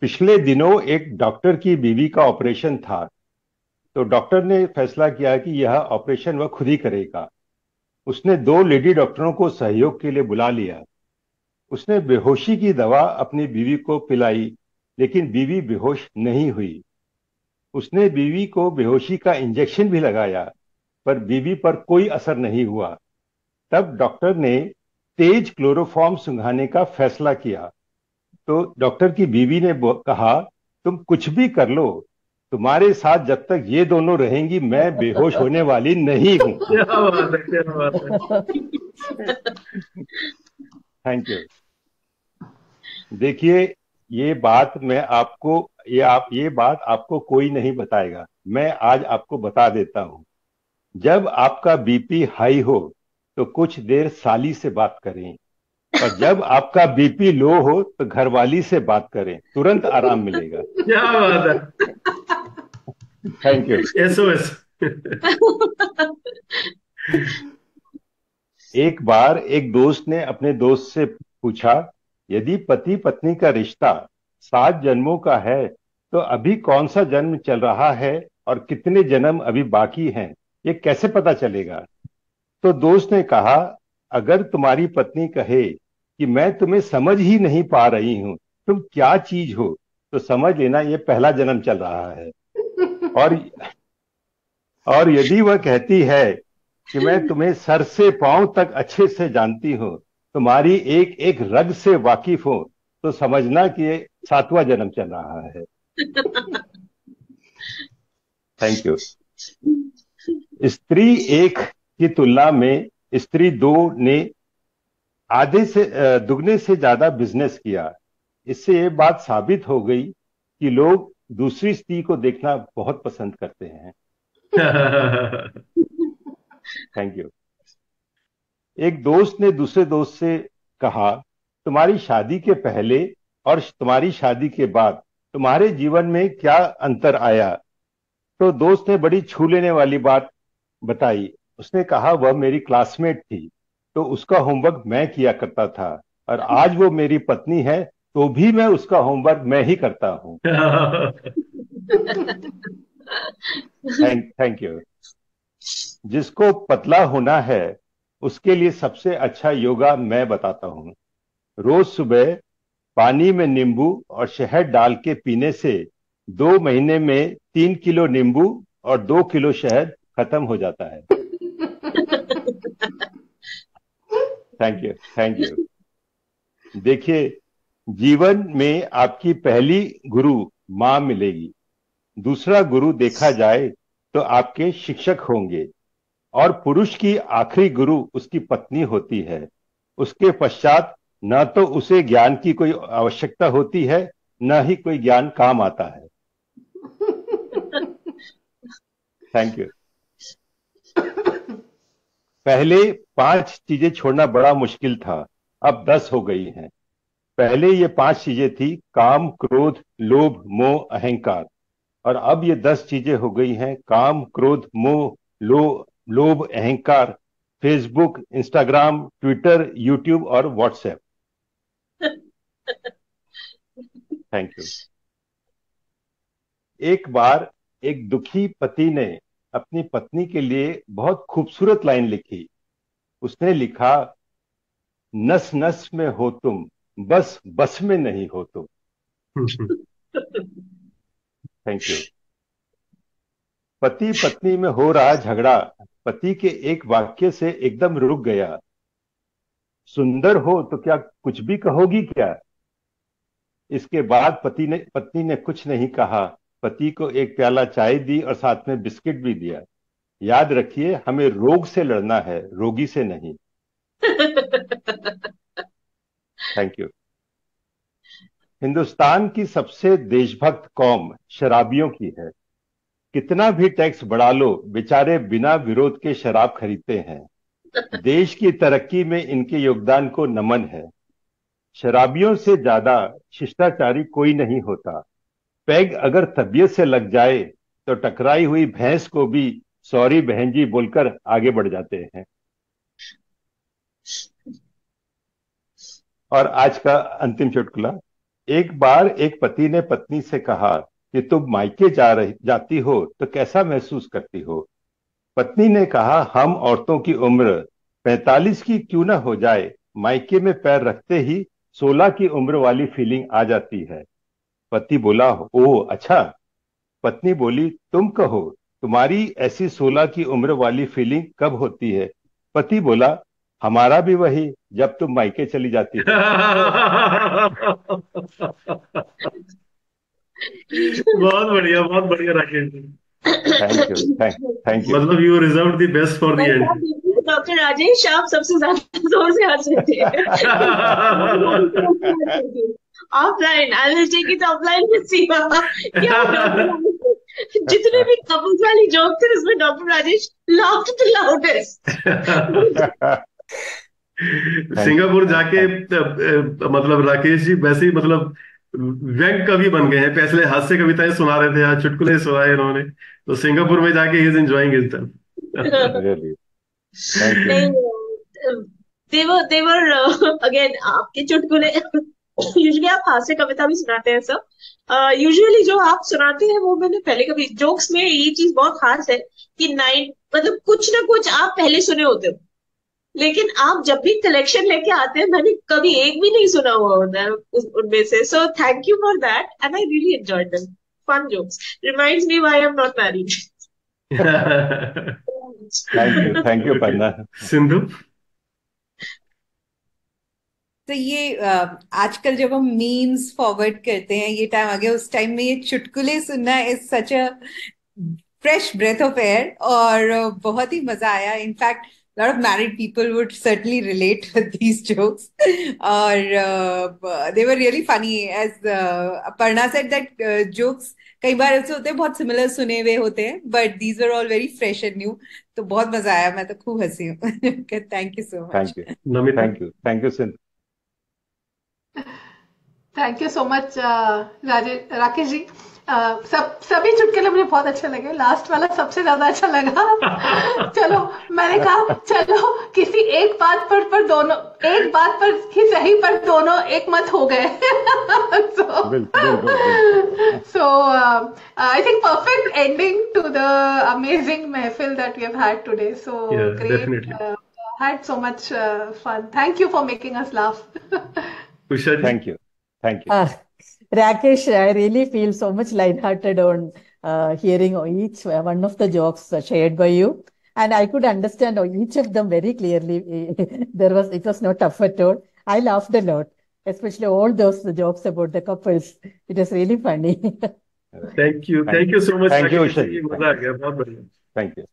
पिछले दिनों एक डॉक्टर की बीवी का ऑपरेशन था। तो डॉक्टर ने फैसला किया कि यह ऑपरेशन वह खुद ही करेगा। उसने दो लेडी डॉक्टरों को सहयोग के लिए बुला लिया। उसने बेहोशी की दवा अपनी बीवी को पिलाई, लेकिन बीवी बेहोश नहीं हुई। उसने बीवी को बेहोशी का इंजेक्शन भी लगाया, पर बीवी पर कोई असर नहीं हुआ। तब डॉक्टर ने तेज क्लोरोफॉर्म सुंघाने का फैसला किया। तो डॉक्टर की बीवी ने कहा, तुम कुछ भी कर लो, तुम्हारे साथ जब तक ये दोनों रहेंगी मैं बेहोश होने वाली नहीं हूं। क्या बात है, क्या बात है। Thank you. देखिए, ये बात मैं आपको ये बात आपको कोई नहीं बताएगा। मैं आज आपको बता देता हूं। जब आपका बीपी हाई हो तो कुछ देर साली से बात करें, और जब आपका बीपी लो हो तो घरवाली से बात करें, तुरंत आराम मिलेगा। क्या बात है। Thank you. एसओएस। एक बार एक दोस्त ने अपने दोस्त से पूछा, यदि पति पत्नी का रिश्ता 7 जन्मों का है तो अभी कौन सा जन्म चल रहा है और कितने जन्म अभी बाकी हैं, ये कैसे पता चलेगा? तो दोस्त ने कहा, अगर तुम्हारी पत्नी कहे कि मैं तुम्हें समझ ही नहीं पा रही हूं, तुम क्या चीज हो, तो समझ लेना ये पहला जन्म चल रहा है। और और यदि वह कहती है कि मैं तुम्हें सर से पांव तक अच्छे से जानती हूँ, तुम्हारी एक एक रग से वाकिफ हूँ, तो समझना कि ये 7वां जन्म चल रहा है। Thank you. स्त्री एक की तुलना में स्त्री दो ने आधे से दुगने से ज्यादा बिजनेस किया। इससे ये बात साबित हो गई कि लोग दूसरी स्त्री को देखना बहुत पसंद करते हैं। Thank you. एक दोस्त ने दूसरे दोस्त से कहा, तुम्हारी शादी के पहले और तुम्हारी शादी के बाद तुम्हारे जीवन में क्या अंतर आया? तो दोस्त ने बड़ी छू लेने वाली बात बताई। उसने कहा, वह मेरी क्लासमेट थी तो उसका होमवर्क मैं किया करता था, और आज वो मेरी पत्नी है तो भी मैं उसका होमवर्क मैं ही करता हूँ। Thank you. जिसको पतला होना है उसके लिए सबसे अच्छा योगा मैं बताता हूँ। रोज सुबह पानी में नींबू और शहद डाल के पीने से 2 महीने में 3 किलो नींबू और 2 किलो शहद खत्म हो जाता है। Thank you. Thank you. देखिए, जीवन में आपकी पहली गुरु माँ मिलेगी। दूसरा गुरु देखा जाए तो आपके शिक्षक होंगे, और पुरुष की आखिरी गुरु उसकी पत्नी होती है। उसके पश्चात न तो उसे ज्ञान की कोई आवश्यकता होती है, न ही कोई ज्ञान काम आता है। Thank you. पहले 5 चीजें छोड़ना बड़ा मुश्किल था, अब 10 हो गई हैं। पहले ये 5 चीजें थी, काम, क्रोध, लोभ, मोह, अहंकार। और अब ये 10 चीजें हो गई हैं, काम, क्रोध, मोह, लोभ, अहंकार, फेसबुक, इंस्टाग्राम, ट्विटर, यूट्यूब और व्हाट्सएप। Thank you. एक बार एक दुखी पति ने अपनी पत्नी के लिए बहुत खूबसूरत लाइन लिखी। उसने लिखा, नस नस में हो तुम, बस बस में नहीं हो तुम। Thank you. पति पत्नी में हो रहा झगड़ा पति के एक वाक्य से एकदम रुक गया। सुंदर हो तो क्या कुछ भी कहोगी क्या? इसके बाद पत्नी ने कुछ नहीं कहा। पति को एक प्याला चाय दी और साथ में बिस्किट भी दिया। याद रखिए, हमें रोग से लड़ना है, रोगी से नहीं। Thank you. हिंदुस्तान की सबसे देशभक्त कौम शराबियों की है। कितना भी टैक्स बढ़ा लो, बेचारे बिना विरोध के शराब खरीदते हैं। देश की तरक्की में इनके योगदान को नमन है। शराबियों से ज्यादा शिष्टाचारी कोई नहीं होता। पैग अगर तबीयत से लग जाए तो टकराई हुई भैंस को भी सॉरी बहन जी बोलकर आगे बढ़ जाते हैं। और आज का अंतिम चुटकुला। एक बार एक पति ने पत्नी से कहा कि तुम मायके जाती हो तो कैसा महसूस करती हो। पत्नी ने कहा, हम औरतों की उम्र 45 की क्यों ना हो जाए, मायके में पैर रखते ही 16 की उम्र वाली फीलिंग आ जाती है। पति बोला, ओह अच्छा। पत्नी बोली, तुम कहो, तुम्हारी ऐसी 16 की उम्र वाली फीलिंग कब होती है। पति बोला, हमारा भी वही, जब तुम मायके चली जाती हो। बहुत बढ़िया Rakesh ji. Thank you, thank you. मतलब you reserve the best for the भाई एंड। साहब देखिए डॉक्टर राजेश आप सबसे ज्यादा जोर से हंस रहे थे। Offline I will take it offline with Seema. क्या डॉक्टर राजेश जितने भी कपल्स वाली जोक थे उसमें doctor Rajesh laughed the loudest. Thank you, Singapore जाके मतलब राकेश जी वैसे ही मतलब व्यंग कवि बन गए हैं। पहले हास्य कविताएं सुना रहे थे, आज चुटकुले सुनाए इन्होंने। तो सिंगापुर में जाके he is enjoying his self. Really, thank you. नहीं देवर अगेन आपके चुटकुले यूजुअली आप हास्य कविता भी सुनाते हैं सब। यूजुअली जो आप सुनाते हैं वो मैंने पहले कभी जोक्स में ये चीज बहुत खास है कि नाइन मतलब कुछ ना कुछ आप पहले सुने होते हो, लेकिन आप जब भी कलेक्शन लेके आते हैं मैंने कभी एक भी नहीं सुना हुआ होता है उनमें से। So thank you for that and I really enjoyed them. Fun jokes reminds me why I am not married. Thank you Panna. Sindhu. तो ये आजकल जब हम मीम्स फॉरवर्ड करते हैं, ये टाइम आ गया, उस टाइम में ये चुटकुले सुनना is such a fresh breath of air, और बहुत ही मजा आया। In fact lot of married people would certainly relate with these jokes, or they were really funny. As Aparna said that jokes कई बार ऐसे होते हैं बहुत सिमिलर सुने हुए होते हैं, but these were all very fresh and new. तो बहुत मजा आया, मैं तो खूब हंसी हूँ। Thank you so much. Namita. Thank you Sindhu. Thank you so much Rakesh ji. सभी चुटकुले मुझे बहुत अच्छे लगे, लास्ट वाला सबसे ज्यादा अच्छा लगा। चलो मैंने कहा चलो किसी एक बात पर दोनों, एक बात पर ही सही पर दोनों एक मत हो गए। So I think perfect ending to the amazing महफिल that we have had today. So Yeah, great. definitely. Had so much fun. Thank you for making us laugh. Usha ji. Thank you, thank you. Rakesh, I really feel so much lighthearted on hearing each one of the jokes shared by you, and I could understand each of them very clearly. It was not tough at all. I laughed a lot, especially all those jokes about the couples. It was really funny. Thank you so much. Thank you Usha ji, मजा आ गया, बहुत बढ़िया। Thank you.